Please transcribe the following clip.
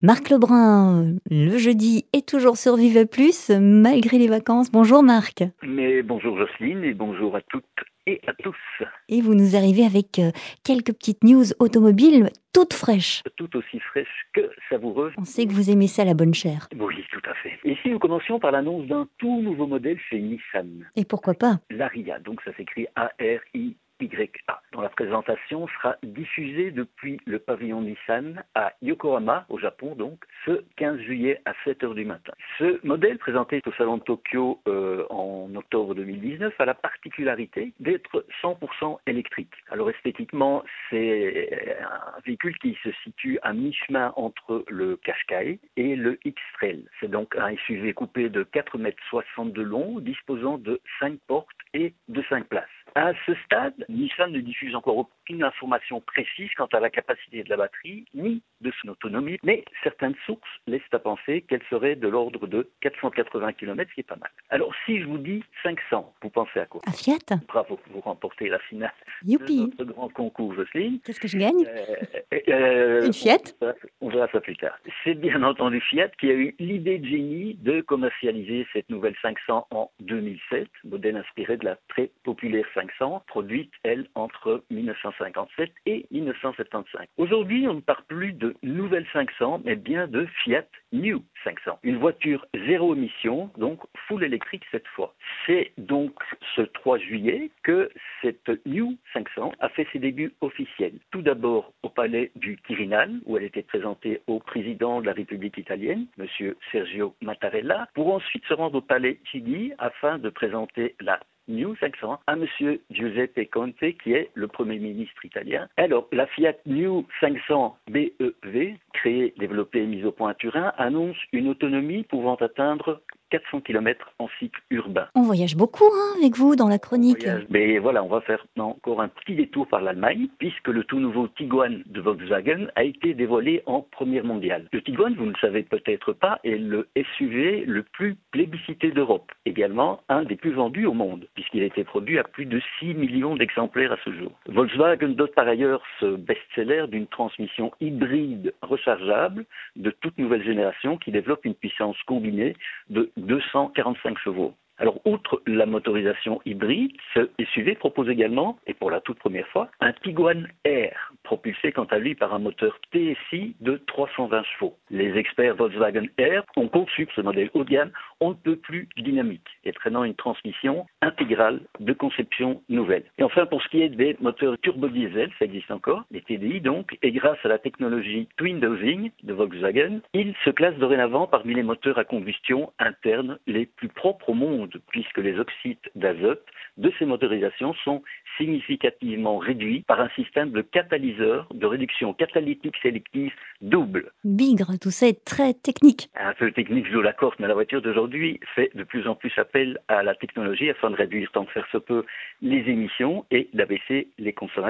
Marc Lebrun, le jeudi est toujours sur Vive Plus, malgré les vacances. Bonjour Marc. Mais bonjour Jocelyne et bonjour à toutes et à tous. Et vous nous arrivez avec quelques petites news automobiles toutes fraîches. Tout aussi fraîche que savoureuse. On sait que vous aimez ça, la bonne chair. Oui, tout à fait. Ici, nous commencions par l'annonce d'un tout nouveau modèle chez Nissan. Et pourquoi pas? L'Aria, donc ça s'écrit A-R-I-Y-A, dont la présentation sera diffusée depuis le pavillon Nissan à Yokohama, au Japon donc, ce 15 juillet à 7 heures du matin. Ce modèle, présenté au Salon de Tokyo en octobre 2019, a la particularité d'être 100% électrique. Alors esthétiquement, c'est un véhicule qui se situe à mi-chemin entre le Qashqai et le X-Trail. C'est donc un SUV coupé de 4,60 m de long, disposant de 5 portes et de 5 places. À ce stade, Nissan ne diffuse encore aucune information précise quant à la capacité de la batterie, ni de son autonomie, mais certaines sources laissent à penser qu'elle serait de l'ordre de 480 km, ce qui est pas mal. Alors, si je vous dis 500, vous pensez à quoi? À Fiat? Bravo, vous remportez la finale de Youpi! notre grand concours, Jocelyne. Qu'est-ce que je gagne? Euh, Une Fiat? on verra ça plus tard. C'est bien entendu Fiat qui a eu l'idée de génie de commercialiser cette nouvelle 500 en 2007, modèle inspiré de la très populaire 500, produite, elle, entre 1957 et 1975. Aujourd'hui, on ne parle plus de nouvelle 500, mais bien de Fiat New 500. Une voiture zéro émission, donc full électrique cette fois. C'est donc ce 3 juillet que cette New 500 a fait ses débuts officiels. Tout d'abord au palais du Quirinal, où elle était présentée au président de la République italienne, M. Sergio Mattarella, pour ensuite se rendre au palais Chigi afin de présenter la New 500 à M. Giuseppe Conte, qui est le Premier ministre italien. Alors, la Fiat New 500 BEV, créée, développée et mise au point à Turin, annonce une autonomie pouvant atteindre 400 km en cycle urbain. On voyage beaucoup avec vous dans la chronique. Mais voilà, on va faire encore un petit détour par l'Allemagne, puisque le tout nouveau Tiguan de Volkswagen a été dévoilé en première mondiale. Le Tiguan, vous ne le savez peut-être pas, est le SUV le plus plébiscité d'Europe. Également, un des plus vendus au monde, puisqu'il a été produit à plus de 6 millions d'exemplaires à ce jour. Volkswagen dote par ailleurs ce best-seller d'une transmission hybride rechargeable de toute nouvelle génération qui développe une puissance combinée de 245 chevaux. Alors, outre la motorisation hybride, ce SUV propose également, et pour la toute première fois, un Tiguan Air, propulsé quant à lui par un moteur TSI de 320 chevaux. Les experts Volkswagen Air ont conçu ce modèle haut de gamme on ne peut plus dynamique et traînant une transmission intégrale de conception nouvelle. Et enfin, pour ce qui est des moteurs turbo-diesel, ça existe encore, les TDI donc, et grâce à la technologie Twin Dosing de Volkswagen, ils se classent dorénavant parmi les moteurs à combustion interne les plus propres au monde, puisque les oxydes d'azote de ces motorisations sont significativement réduits par un système de catalyseur de réduction catalytique sélective double. Bigre, tout ça est très technique. Un peu technique, je vous l'accorde, mais la voiture d'aujourd'hui fait de plus en plus appel à la technologie afin de réduire tant que faire se peut les émissions et d'abaisser les consommations.